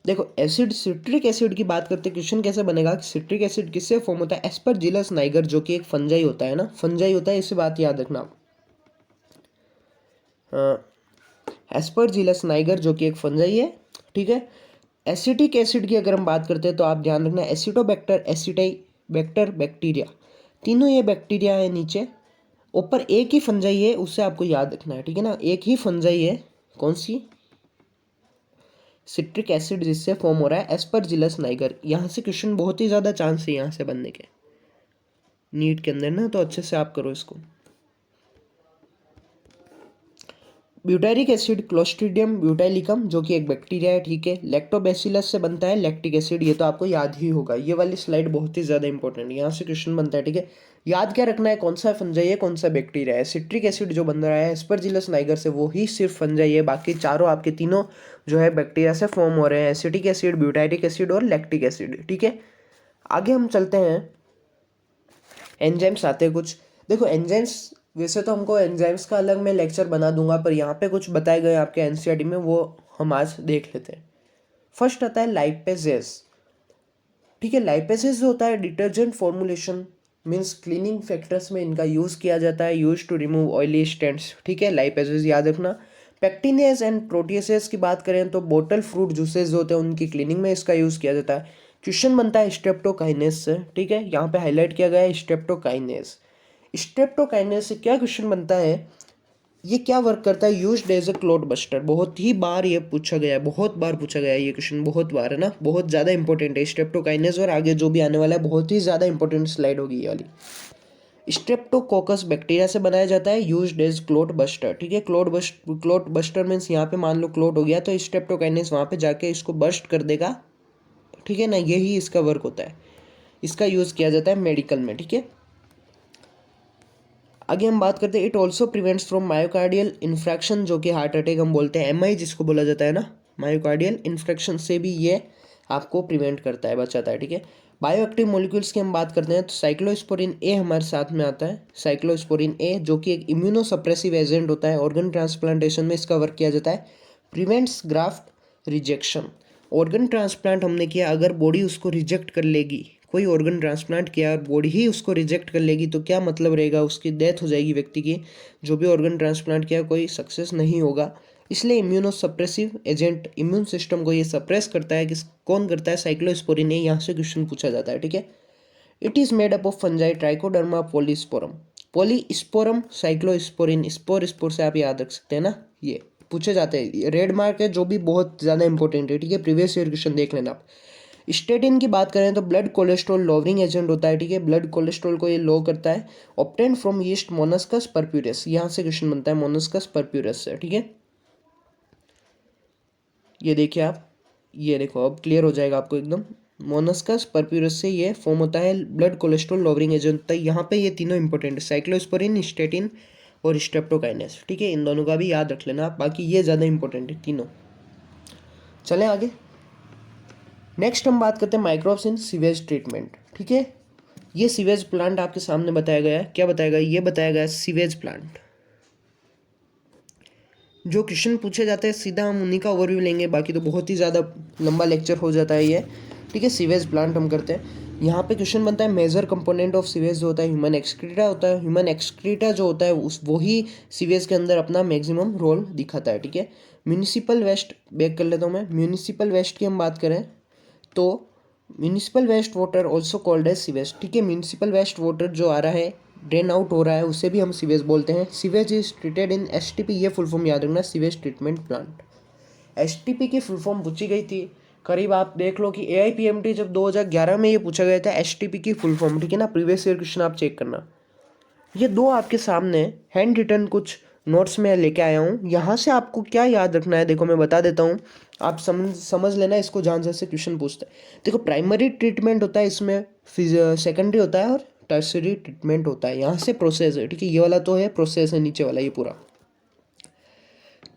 देखो एसिड, सिट्रिक एसिड की बात करते हैं, क्वेश्चन कैसे बनेगा कि सिट्रिक एसिड किससे फॉर्म होता है, एस्परजिलस नाइगर जो कि एक फंजाई होता है ना, फंजाई होता है, इसे बात याद रखना। एस्परजिलस नाइगर जो कि एक फंजाई है, ठीक है। एसिटिक एसिड की अगर हम बात करते हैं तो आप ध्यान रखना, एसिटोबैक्टर, एसिटाइबैक्टर, बैक्टीरिया, तीनों ये बैक्टीरिया है नीचे, ऊपर एक ही फंजाई है, उससे आपको याद रखना है, ठीक है ना, एक ही फंजाई है, कौन सी, सिट्रिक एसिड जिससे फॉर्म हो रहा है एस्परजिलस नाइगर। यहाँ से क्वेश्चन बहुत ही ज़्यादा चांस है यहाँ से बनने के नीट के अंदर ना, तो अच्छे से आप करो इसको। ब्यूटारिक एसिड, क्लोस्ट्रीडियम ब्यूटाइलिकम जो कि एक बैक्टीरिया है, ठीक है। लैक्टोबैसिलस से बनता है लैक्टिक एसिड, ये तो आपको याद ही होगा, ये वाली स्लाइड बहुत ही ज़्यादा इंपॉर्टेंट है, यहाँ से क्वेश्चन बनता है, ठीक है। याद क्या रखना है, कौन सा फंजाई है, कौन सा बैक्टीरिया है। सिट्रिक एसिड जो बन रहा है एस्परजिलस नाइगर से, वो ही सिर्फ फंजाई है, बाकी चारों आपके तीनों जो है बैक्टीरिया से फॉर्म हो रहे हैं, एसिटिक एसिड, ब्यूटारिक एसिड और लैक्टिक एसिड, ठीक है। आगे हम चलते हैं, एंजाइम्स आते हैं कुछ। देखो एंजाइम्स, वैसे तो हमको एंजाइम्स का अलग मैं लेक्चर बना दूंगा, पर यहाँ पे कुछ बताए गए आपके एनसीईआरटी में, वो हम आज देख लेते हैं। फर्स्ट आता है लाइपेजेस, ठीक है। लाइपेजेस जो होता है detergent formulation means cleaning factors में इनका यूज़ किया जाता है, use to remove oily stains, ठीक है। लाइपेजेस याद रखना। पेक्टिनेज एंड प्रोटीएसेस की बात करें तो बोटल फ्रूट जूसेस जो होते हैं उनकी क्लीनिंग में इसका यूज़ किया जाता है। क्वेश्चन बनता है स्ट्रेप्टोकाइनेस से, ठीक है, यहाँ पे हाईलाइट किया गया है स्ट्रेप्टोकाइनेस। स्ट्रेप्टोकाइनेस से क्या क्वेश्चन बनता है, ये क्या वर्क करता है, used as a clot buster. बहुत ही बार ये पूछा गया है, बहुत बार पूछा गया है ये क्वेश्चन, बहुत बार है ना, बहुत ज़्यादा इंपॉर्टेंट है स्ट्रेप्टोकाइनेस, और आगे जो भी आने वाला है बहुत ही ज़्यादा इंपॉर्टेंट स्लाइड होगी ये वाली। स्ट्रेप्टोकोकस बैक्टीरिया से बनाया जाता है, यूज्ड एज क्लोट बस्टर, ठीक है। क्लोट बस्टर मीन्स यहाँ पे मान लो क्लोट हो गया तो स्ट्रेप्टोकाइनेस वहाँ पे जाके इसको बस्ट कर देगा, ठीक है ना, यही इसका वर्क होता है, इसका यूज़ किया जाता है मेडिकल में, ठीक है। आगे हम बात करते हैं, it also prevents from myocardial infarction जो कि हार्ट अटैक हम बोलते हैं, एमआई जिसको बोला जाता है ना, मायोकार्डियल इन्फ्रैक्शन से भी ये आपको प्रिवेंट करता है, बचाता है, ठीक है। बायोएक्टिव मॉलिक्यूल्स की हम बात करते हैं तो साइक्लोस्पोरिन ए हमारे साथ में आता है, साइक्लोस्पोरिन ए जो कि एक इम्यूनोसप्रेसिव एजेंट होता है, ऑर्गन ट्रांसप्लांटेशन में इसका वर्क किया जाता है, prevents graft rejection. Organ transplant हमने किया, अगर बॉडी उसको रिजेक्ट कर लेगी, कोई ऑर्गन ट्रांसप्लांट किया और बॉडी ही उसको रिजेक्ट कर लेगी तो क्या मतलब रहेगा, उसकी डेथ हो जाएगी व्यक्ति की, जो भी ऑर्गन ट्रांसप्लांट किया कोई सक्सेस नहीं होगा। इसलिए इम्यूनोसप्रेसिव एजेंट इम्यून सिस्टम को ये सप्रेस करता है, कि कौन करता है, साइक्लोस्पोरिन है, यहाँ से क्वेश्चन पूछा जाता है, ठीक है। It is made up of fungi, Trichoderma, polysporum. Polysporum, cyclosporin, spore spore से आप याद रख सकते हैं ना, ये पूछे जाते हैं, रेड मार्क है जो भी बहुत ज़्यादा इंपॉर्टेंट है, ठीक है, प्रीवियस ईयर क्वेश्चन देख लेना आप। स्टेटिन की बात करें तो ब्लड कोलेस्ट्रॉल लोअरिंग एजेंट होता है, ठीक है, ब्लड कोलेस्ट्रॉल को ये लो करता है। ऑब्टेन फ्रॉम यीस्ट मोनस्कस परप्यूरस, यहाँ से क्वेश्चन बनता है मोनस्कस परप्यूरस से, ठीक है। ये देखिए आप, ये देखो अब क्लियर हो जाएगा आपको एकदम, मोनस्कस परप्यूरस से ये फॉर्म होता है, ब्लड कोलेस्ट्रॉल लोअरिंग एजेंट होता है। यहाँ पे ये तीनों इंपॉर्टेंट है, साइक्लोस्पोरिन, स्टेटिन और स्ट्रेप्टोकाइनेस, ठीक है, इन दोनों का भी याद रख लेना आप, बाकी ये ज़्यादा इंपॉर्टेंट है तीनों। चलें आगे, नेक्स्ट हम बात करते हैं माइक्रोब्स इन सीवेज ट्रीटमेंट, ठीक है। ये सीवेज प्लांट आपके सामने बताया गया है, क्या बताया गया, ये बताया गया है सीवेज प्लांट। जो क्वेश्चन पूछे जाते हैं सीधा हम उन्हीं का ओवरव्यू लेंगे, बाकी तो बहुत ही ज़्यादा लंबा लेक्चर हो जाता है ये, ठीक है। सीवेज प्लांट हम करते हैं, यहाँ पे क्वेश्चन बनता है मेजर कंपोनेंट ऑफ सीवेज जो होता है ह्यूमन एक्सक्रीटा होता है, ह्यूमन एक्सक्रीटा जो होता है उस वही सीवेज के अंदर अपना मैक्सिमम रोल दिखाता है, ठीक है। म्यूनिसिपल वेस्ट बैक कर लेता हूँ मैं, म्यूनिसिपल वेस्ट की हम बात करें तो municipal waste water also called as sewage, ठीक है। म्यूनिसिपल वेस्ट वाटर जो आ रहा है, ड्रेन आउट हो रहा है, उसे भी हम सीवेज बोलते हैं। Sewage is treated in STP, ये फुल फॉर्म याद रखना, सीवेज ट्रीटमेंट प्लांट। एसटीपी की फुल फॉर्म पूछी गई थी, करीब आप देख लो कि एआईपीएमटी जब 2011 में ये पूछा गया था एसटीपी की फुल फॉर्म, ठीक है ना। प्रीवियस ईयर क्वेश्चन आप चेक करना। ये दो आपके सामने हैंड रिटन कुछ नोट्स में लेके आया हूँ। यहाँ से आपको क्या याद रखना है, देखो मैं बता देता हूँ, आप समझ लेना इसको, जहाँ जैसे क्वेश्चन पूछता है। देखो प्राइमरी ट्रीटमेंट होता है इसमें, सेकेंडरी होता है और टर्सरी ट्रीटमेंट होता है। यहाँ से प्रोसेस है, ठीक है, ये वाला तो है प्रोसेस है, नीचे वाला ये पूरा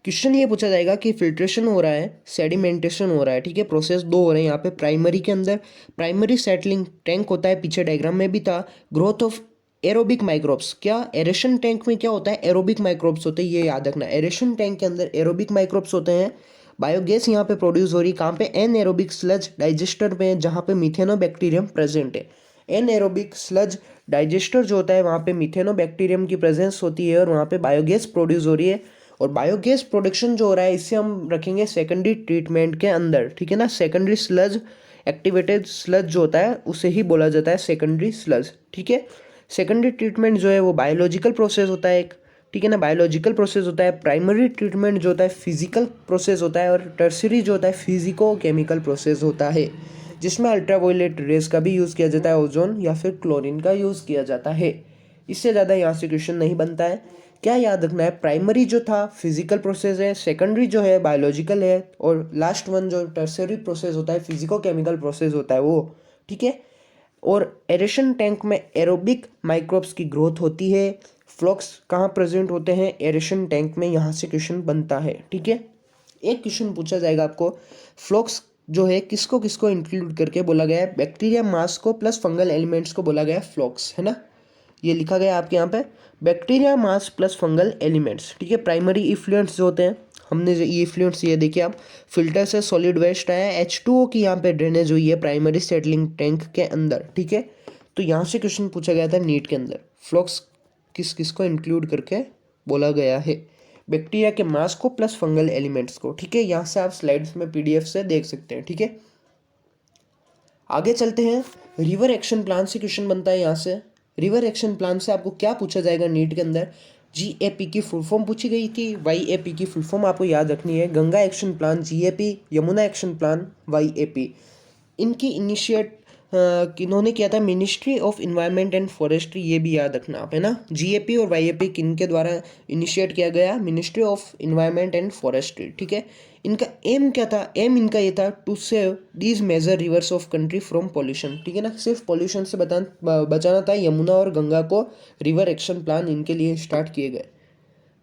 क्वेश्चन ये पूछा जाएगा कि फिल्ट्रेशन हो रहा है, सेडिमेंटेशन हो रहा है, ठीक है। प्रोसेस दो हो रहे हैं यहाँ पे। प्राइमरी के अंदर प्राइमरी सेटलिंग टैंक होता है, पीछे डायग्राम में भी था। ग्रोथ ऑफ एरोबिक माइक्रोब्स, क्या एरेशन टैंक में क्या होता है, एरोबिक माइक्रोब्स होते हैं, ये याद रखना। एरेशन टैंक के अंदर एरोबिक माइक्रोब्स होते हैं। बायोगैस यहाँ पे प्रोड्यूस हो रही, कहाँ पे, एन एरोबिक स्लज डाइजेस्टर पे, जहाँ पे मिथेनोबैक्टीरियम प्रेजेंट है। एन एरोबिक स्लज डाइजेस्टर जो होता है वहाँ पे मिथेनोबैक्टीरियम की प्रेजेंस होती है और वहाँ पे बायोगैस प्रोड्यूस हो रही है। और बायोगैस प्रोडक्शन जो हो रहा है इसे हम रखेंगे सेकेंडरी ट्रीटमेंट के अंदर, ठीक है ना। सेकेंडरी स्लज, एक्टिवेटेड स्लज जो होता है उसे ही बोला जाता है सेकेंडरी स्लज, ठीक है। सेकेंडरी ट्रीटमेंट जो है वो बायोलॉजिकल प्रोसेस होता है एक, ठीक है ना, बायोलॉजिकल प्रोसेस होता है। प्राइमरी ट्रीटमेंट जो होता है फिजिकल प्रोसेस होता है और टर्सरी जो होता है फिजिको केमिकल प्रोसेस होता है, जिसमें अल्ट्रावायलेट रेज का भी यूज़ किया जाता है, ओजोन या फिर क्लोरीन का यूज़ किया जाता है। इससे ज़्यादा यहाँ से क्वेश्चन नहीं बनता है। क्या याद रखना है, प्राइमरी जो था फिजिकल प्रोसेस है, सेकेंडरी जो है बायोलॉजिकल है, और लास्ट वन जो टर्सरी प्रोसेस होता है फिजिको केमिकल प्रोसेस होता है वो, ठीक है। और एरेशन टैंक में एरोबिक माइक्रोब्स की ग्रोथ होती है। फ्लॉक्स कहाँ प्रेजेंट होते हैं, एरेशन टैंक में, यहाँ से क्वेश्चन बनता है, ठीक है। एक क्वेश्चन पूछा जाएगा आपको, फ्लॉक्स जो है किसको किसको इंक्लूड करके बोला गया है, बैक्टीरिया मास को प्लस फंगल एलिमेंट्स को बोला गया है फ्लॉक्स, है ना। ये लिखा गया आपके यहाँ पे, bacteria mass plus fungal elements, ठीक है। प्राइमरी इफ्लुएंट्स जो होते हैं, हमने जो ये इफ्लुएंट्स, ये देखिए आप, फिल्टर से सॉलिड वेस्ट आया, H2O की यहाँ पे ड्रेनेज हुई है प्राइमरी सेटलिंग टैंक के अंदर, ठीक है। तो यहाँ से क्वेश्चन पूछा गया था नीट के अंदर, फ्लॉक्स किस किस को इंक्लूड करके बोला गया है, बैक्टीरिया के मास को प्लस फंगल एलिमेंट्स को, ठीक है। यहाँ से आप स्लाइड्स में PDF से देख सकते हैं, ठीक है। आगे चलते हैं, रिवर एक्शन प्लान से क्वेश्चन बनता है यहाँ से। रिवर एक्शन प्लान से आपको क्या पूछा जाएगा नीट के अंदर, GAP की फुल फॉर्म पूछी गई थी, YAP की फुल फॉर्म आपको याद रखनी है। Ganga action plan GAP, Yamuna action plan YAP। इनकी इनिशिएट किन्होंने किया था, ministry of environment and forestry, ये भी याद रखना आप, है ना। GAP और YAP किन के द्वारा इनिशिएट किया गया, ministry of environment and forestry, ठीक है। इनका एम क्या था, एम इनका ये था, to save these major rivers of country from pollution, ठीक है ना, सिर्फ पॉल्यूशन से बचाना था। यमुना और गंगा को रिवर एक्शन प्लान इनके लिए स्टार्ट किए गए।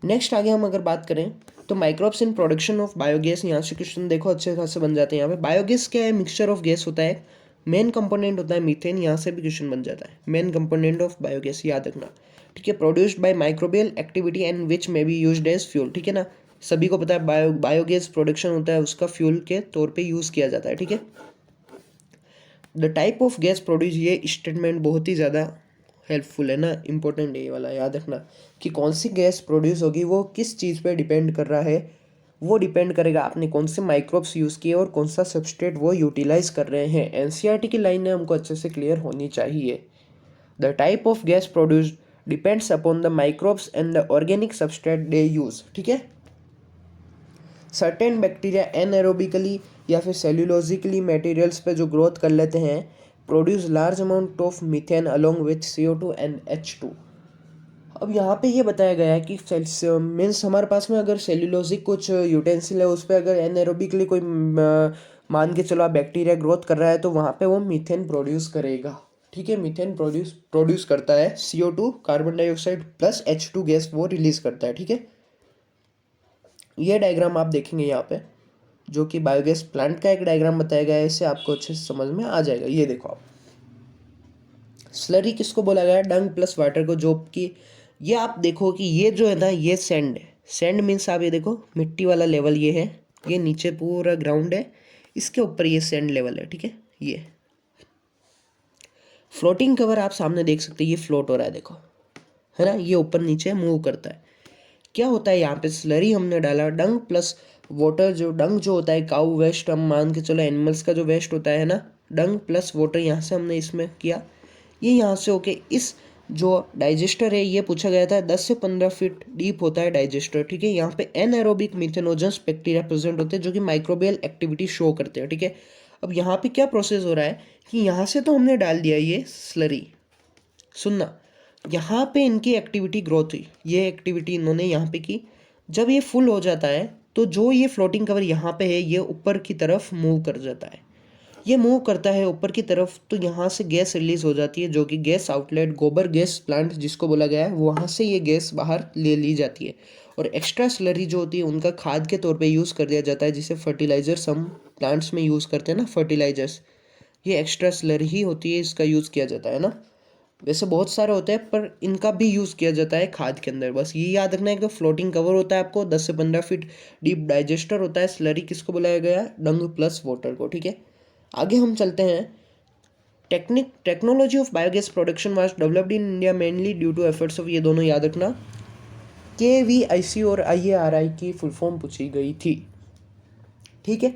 नेक्स्ट आगे हम अगर बात करें तो microbes in production of biogas, यहाँ से क्वेश्चन देखो अच्छे खासे बन जाते हैं। यहाँ पे बायोगैस क्या है, मिक्सचर ऑफ गैस होता है, मेन कंपोनेंट होता है मीथेन, यहाँ से भी क्वेश्चन बन जाता है, मेन कंपोनेंट ऑफ बायोगैस, याद रखना, ठीक है। Produced by microbial activity and which may be used as fuel, ठीक है ना। सभी को पता है बायोगैस प्रोडक्शन होता है, उसका फ्यूल के तौर पे यूज़ किया जाता है, ठीक है। The type of gas produce, ये स्टेटमेंट बहुत ही ज़्यादा हेल्पफुल है ना, इंपॉर्टेंट है ये वाला, याद रखना कि कौन सी गैस प्रोड्यूस होगी वो किस चीज़ पे डिपेंड कर रहा है, वो डिपेंड करेगा आपने कौन से माइक्रोब्स यूज़ किए और कौन सा सबस्ट्रेट वो यूटिलाइज कर रहे हैं। NCERT की लाइनें हमको अच्छे से क्लियर होनी चाहिए। The type of gas produced depends upon the microbes and the organic substrate they use, ठीक है। सर्टेन बैक्टीरिया एनएरोबिकली या फिर सेल्यूलोजिकली मटेरियल्स पे जो ग्रोथ कर लेते हैं, produce large amount of methane along with CO2 and H2। अब यहाँ पे ये बताया गया है कि मीन्स हमारे पास में अगर सेल्यूलोजिक कुछ यूटेंसिल है, उस पर अगर एनएरोबिकली कोई मान के चलो आप बैक्टीरिया ग्रोथ कर रहा है तो वहाँ पे वो मीथेन प्रोड्यूस करेगा, ठीक है। मीथेन प्रोड्यूस करता है, CO2 carbon dioxide plus H2 gas वो रिलीज करता है, ठीक है। ये डायग्राम आप देखेंगे यहाँ पे, जो कि बायोगैस प्लांट का एक डायग्राम बताया गया है, इससे आपको अच्छे से समझ में आ जाएगा। ये देखो आप, स्लरी किसको बोला गया है, डंग प्लस वाटर को, जो कि ये आप देखो कि ये जो है ना, ये सैंड है। सैंड मीन्स आप ये देखो मिट्टी वाला लेवल ये है, ये नीचे पूरा ग्राउंड है, इसके ऊपर ये सैंड लेवल है, ठीक है। ये फ्लोटिंग कवर आप सामने देख सकते हैं, ये फ्लोट हो रहा है देखो, है ना, ये ऊपर नीचे मूव करता है। क्या होता है यहाँ पे, स्लरी हमने डाला, डंग प्लस वाटर, जो डंग जो होता है काऊ वेस्ट, हम मान के चलो एनिमल्स का जो वेस्ट होता है ना, डंग प्लस वाटर यहाँ से हमने इसमें किया, ये यहाँ से होके इस जो डाइजेस्टर है ये पूछा गया था 10 से 15 फीट डीप होता है डाइजेस्टर, ठीक है। यहाँ पे एनएरोबिक मिथेनोजेंस बैक्टीरिया प्रेजेंट होते हैं जो कि माइक्रोबियल एक्टिविटी शो करते हैं, ठीक है। अब यहाँ पे क्या प्रोसेस हो रहा है कि यहाँ से तो हमने डाल दिया ये स्लरी, सुनना, यहाँ पे इनकी एक्टिविटी ग्रोथ हुई, ये एक्टिविटी इन्होंने यहाँ पे की। जब ये फुल हो जाता है तो जो ये फ्लोटिंग कवर यहाँ पे है ये ऊपर की तरफ मूव कर जाता है, ये मूव करता है ऊपर की तरफ, तो यहाँ से गैस रिलीज हो जाती है जो कि गैस आउटलेट गोबर गैस प्लांट जिसको बोला गया है, वहाँ से ये गैस बाहर ले ली जाती है और एक्स्ट्रा स्लरी जो होती है उनका खाद के तौर पे यूज़ कर दिया जाता है, जिसे फर्टिलाइजर्स हम प्लांट्स में यूज़ करते हैं ना, फर्टिलाइजर्स, ये एक्स्ट्रा स्लरी ही होती है, इसका यूज़ किया जाता है ना। वैसे बहुत सारे होते हैं पर इनका भी यूज़ किया जाता है खाद के अंदर। बस ये याद रखना है कि फ्लोटिंग कवर होता है आपको 10 से 15 फीट डीप, डाइजेस्टर होता है, स्लरी किसको बुलाया गया है, डंग प्लस वाटर को, ठीक है। आगे हम चलते हैं। Technology of biogas production was developed in India mainly due to efforts of, ये दोनों याद रखना, KVIC और IARI की फुल फॉर्म पूछी गई थी, ठीक है।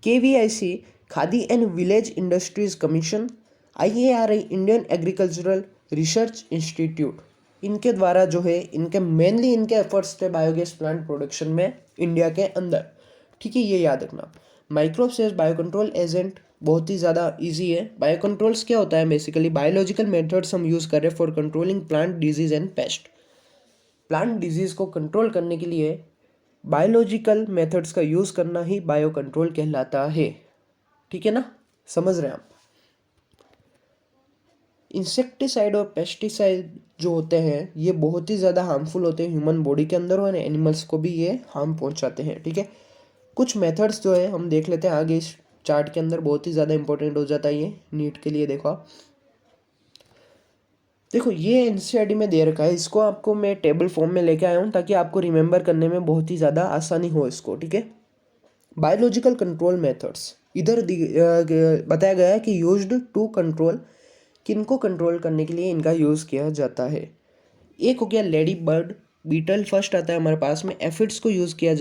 KVIC Khadi and Village Industries Commission, IARI Indian Agricultural Research Institute, इनके द्वारा जो है इनके मेनली इनके एफर्ट्स थे बायोगैस प्लांट प्रोडक्शन में इंडिया के अंदर, ठीक है, ये याद रखना। Microbes as bio control agent बहुत ही ज़्यादा इजी है। बायो कंट्रोल्स क्या होता है, बेसिकली बायोलॉजिकल मेथड्स हम यूज़ कर रहे हैं for controlling plant disease and paste. Plant disease को कंट्रोल करने के लिए बायोलॉजिकल मेथड्स का यूज़ करना ही बायो कंट्रोल कहलाता है, ठीक है ना, समझ रहे हैं आप। इंसेक्टिसाइड और पेस्टिसाइड जो होते हैं ये बहुत ही ज़्यादा हार्मफुल होते हैं ह्यूमन बॉडी के अंदर और एनिमल्स को भी ये हार्म पहुंचाते हैं, ठीक है। कुछ मेथड्स जो है हम देख लेते हैं आगे इस चार्ट के अंदर, बहुत ही ज़्यादा इंपॉर्टेंट हो जाता है ये नीट के लिए। देखो आप, देखो ये एनसीईआरटी में दे रखा है, इसको आपको मैं टेबल फॉर्म में लेके आया हूँ ताकि आपको रिमेंबर करने में बहुत ही ज़्यादा आसानी हो इसको, ठीक है। बायोलॉजिकल कंट्रोल मेथड्स इधर बताया गया है कि यूज्ड टू कंट्रोल, किनको कंट्रोल करने के लिए इनका यूज़ किया जाता है। एक हो गया लेडी बर्ड बीटल, फर्स्ट आता है हमारे पास में। एफिड्स को यूज़ किया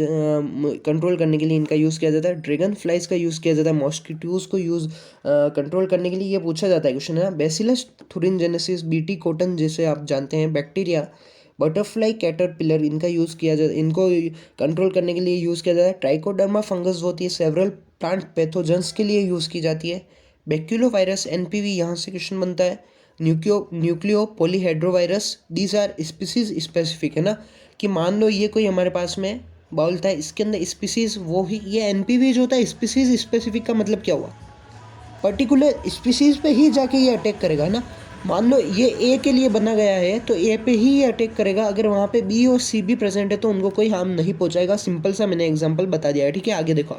कंट्रोल करने के लिए इनका यूज़ किया जाता है। ड्रैगन फ्लाइज का यूज़ किया जाता है। मॉस्किटोज को यूज़ कंट्रोल करने के लिए ये पूछा जाता है क्वेश्चन है ना। बेसिलस थुरिनजेनेसिस, बीटी कॉटन जैसे आप जानते हैं बैक्टीरिया, बटरफ्लाई कैटरपिलर, इनका यूज़ किया जाता है, इनको कंट्रोल करने के लिए यूज़ किया जाता है। ट्राइकोडर्मा फंगस होती है सेवरल प्लांट पैथोजेंस के लिए यूज़ की जाती है। बैक्यूलो वायरस NPV, यहाँ से क्वेश्चन बनता है। Nucleopolyhedrovirus, these are species specific, है ना, कि मान लो ये कोई हमारे पास में बाउल था, इसके अंदर स्पीसीज वो ही, ये NPV जो होता है स्पीसीज स्पेसिफिक का मतलब क्या हुआ, पर्टिकुलर स्पीसीज पे ही जाके ये अटैक करेगा ना। मान लो ये ए के लिए बना गया है तो ए पे ही ये अटैक करेगा, अगर वहाँ पे बी और सी भी प्रेजेंट है तो उनको कोई हार्म नहीं पहुँचाएगा। सिंपल सा मैंने एग्जाम्पल बता दिया है, ठीक है। आगे देखो,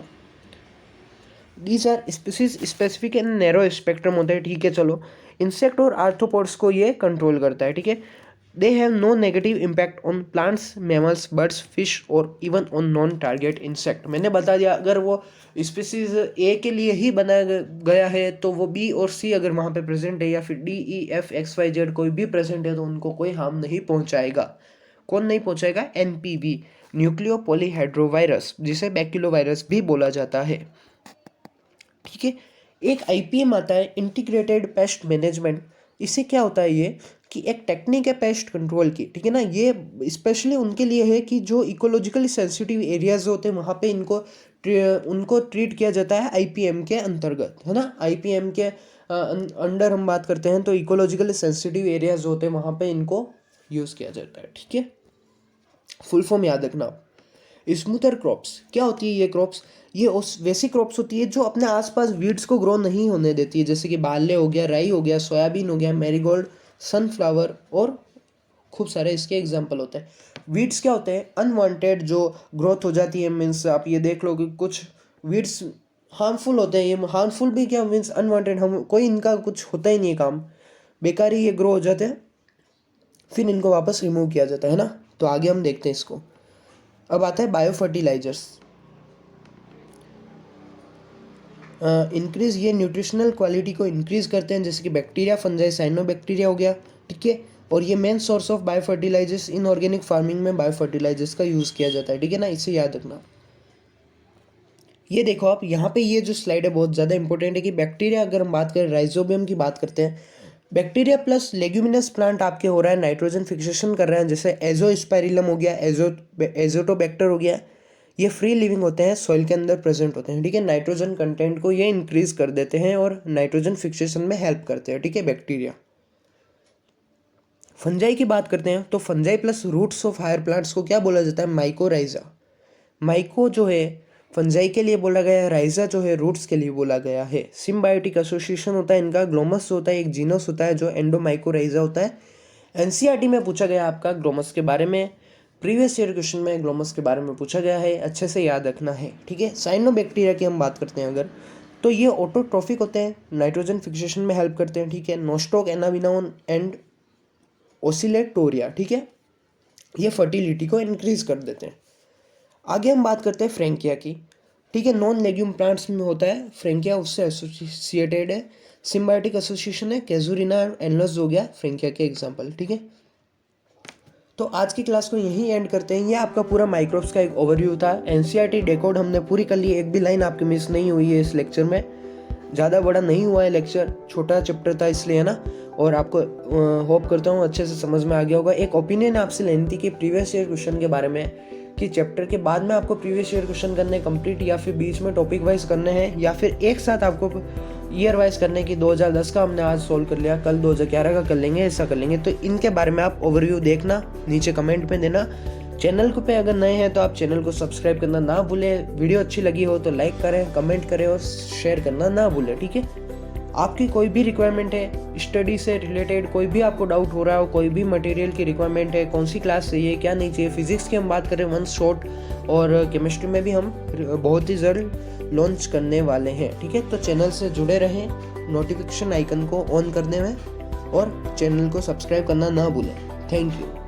these are species specific and narrow spectrum होता है, ठीक है। चलो, इंसेक्ट और आर्थ्रोपोड्स को ये कंट्रोल करता है, ठीक है। They have no negative impact on plants, mammals, birds, fish और even on non target insect. मैंने बता दिया, अगर वो स्पीसीज ए के लिए ही बनाया गया है तो वो बी और सी अगर वहाँ पे प्रेजेंट है या फिर DEFXYZ कोई भी प्रेजेंट है तो उनको कोई हार्म नहीं पहुँचाएगा। कौन नहीं पहुँचाएगा? NPV, न्यूक्लियो पॉलीहेड्रोवायरस, जिसे बैक्यूलोवायरस भी बोला जाता है, ठीक है। एक IPM आता है, इंटीग्रेटेड पेस्ट मैनेजमेंट। इससे क्या होता है ये कि एक टेक्निक है पेस्ट कंट्रोल की, ठीक है ना। ये स्पेशली उनके लिए है कि जो इकोलॉजिकली सेंसिटिव एरियाज होते हैं वहाँ पे उनको ट्रीट किया जाता है IPM के अंतर्गत, है ना। IPM के अंडर हम बात करते हैं तो इकोलॉजिकली सेंसिटिव एरियाज होते हैं वहाँ पे इनको यूज़ किया जाता है, ठीक है। फुल फॉर्म याद रखना। स्मूथर क्रॉप्स क्या होती है ये क्रॉप्स? ये उस वैसी क्रॉप्स होती है जो अपने आसपास वीड्स को ग्रो नहीं होने देती है, जैसे कि बार्ले हो गया, राई हो गया, सोयाबीन हो गया, मैरीगोल्ड, सनफ्लावर और खूब सारे इसके एग्जाम्पल होते हैं। वीड्स क्या होते हैं? अनवांटेड जो ग्रोथ हो जाती है, मीन्स आप ये देख लो कि कुछ वीड्स हार्मफुल होते हैं। ये हार्मफुल भी क्या मीन्स अनवांटेड, हम कोई इनका कुछ होता ही नहीं है काम, बेकार ही ये ग्रो हो जाते हैं, फिर इनको वापस रिमूव किया जाता है ना। तो आगे हम देखते हैं इसको। अब आता है बायो फर्टिलाइजर्स। इंक्रीज, ये न्यूट्रिशनल क्वालिटी को इंक्रीज करते हैं, जैसे कि बैक्टीरिया, फंजाई, साइनोबैक्टीरिया हो गया, ठीक है। और ये main source of bio fertilizers in organic farming में बायो फर्टिलाइजर्स का यूज़ किया जाता है, ठीक है ना, इसे याद रखना। ये देखो आप यहाँ पे, ये जो स्लाइड है बहुत ज़्यादा इंपॉर्टेंट है कि बैक्टीरिया, अगर हम बात करें राइजोबियम की बात करते हैं, बैक्टीरिया प्लस लेग्यूमिनस प्लांट आपके हो रहा है नाइट्रोजन फिक्सेशन कर रहे हैं, जैसे एजोस्पाइरिलम हो गया, एजोटोबैक्टर हो गया। ये फ्री लिविंग होते हैं, सॉइल के अंदर प्रेजेंट होते हैं, ठीक है। नाइट्रोजन कंटेंट को ये इंक्रीज कर देते हैं और नाइट्रोजन फिक्सेशन में हेल्प करते हैं, ठीक है, बैक्टीरिया। फंजाई की बात करते हैं तो fungi plus roots of higher plants को क्या बोला जाता है? माइकोराइजा। माइको जो है फंजाई के लिए बोला गया है, राइजा जो है रूट्स के लिए बोला गया है। सिम्बायोटिक एसोसिएशन होता है इनका। ग्लोमस होता है एक जीनस होता है जो एंडोमाइकोराइजा होता है। एनसीईआरटी में पूछा गया आपका ग्लोमस के बारे में, प्रीवियस ईयर क्वेश्चन में ग्लोमस के बारे में पूछा गया है, अच्छे से याद रखना है, ठीक है। साइनोबैक्टीरिया की हम बात करते हैं अगर, तो ये ऑटोट्रोफिक होते हैं, नाइट्रोजन फिक्सेशन में हेल्प करते हैं, ठीक है। नोस्टोक, एनाविनोन एंड ओसिलेटोरिया, ठीक है, ये फर्टिलिटी को इंक्रीज कर देते हैं। आगे हम बात करते हैं फ्रेंकिया की, ठीक है। नॉन लेग्यूम प्लांट्स में होता है फ्रेंकिया, उससे एसोसिएटेड है। सिम्बायोटिक एसोसिएशन है, कैजुरिना एनलस हो गया फ्रेंकिया के एग्जाम्पल, ठीक है। तो आज की क्लास को यहीं एंड करते हैं। ये आपका पूरा माइक्रोब्स का एक ओवरव्यू था। एनसीईआरटी डेकोड हमने पूरी कर ली, एक भी लाइन आपकी मिस नहीं हुई है इस लेक्चर में। ज़्यादा बड़ा नहीं हुआ है लेक्चर, छोटा चैप्टर था इसलिए, है ना। और आपको होप करता हूँ अच्छे से समझ में आ गया होगा। एक ओपिनियन आपसे लेनी थी कि प्रीवियस ईयर क्वेश्चन के बारे में, कि चैप्टर के बाद में आपको प्रीवियस ईयर क्वेश्चन करने कंप्लीट, या फिर बीच में टॉपिक वाइज करने हैं, या फिर एक साथ आपको ईयर वाइज करने की। 2010 का हमने आज सोल्व कर लिया, कल 2011 का कर लेंगे, ऐसा कर लेंगे। तो इनके बारे में आप ओवरव्यू देखना, नीचे कमेंट में देना। चैनल को पे अगर नए हैं तो आप चैनल को सब्सक्राइब करना ना भूलें। वीडियो अच्छी लगी हो तो लाइक करें, कमेंट करें और शेयर करना ना भूलें, ठीक है। आपकी कोई भी रिक्वायरमेंट है स्टडी से रिलेटेड, कोई भी आपको डाउट हो रहा हो, कोई भी मटेरियल की रिक्वायरमेंट है, कौन सी क्लास चाहिए क्या नहीं चाहिए, फिजिक्स की हम बात करें वन शॉट, और केमिस्ट्री में भी हम बहुत ही जल्द लॉन्च करने वाले हैं, ठीक है। तो चैनल से जुड़े रहें, नोटिफिकेशन आइकन को ऑन करने में, और चैनल को सब्सक्राइब करना ना भूलें। Thank you.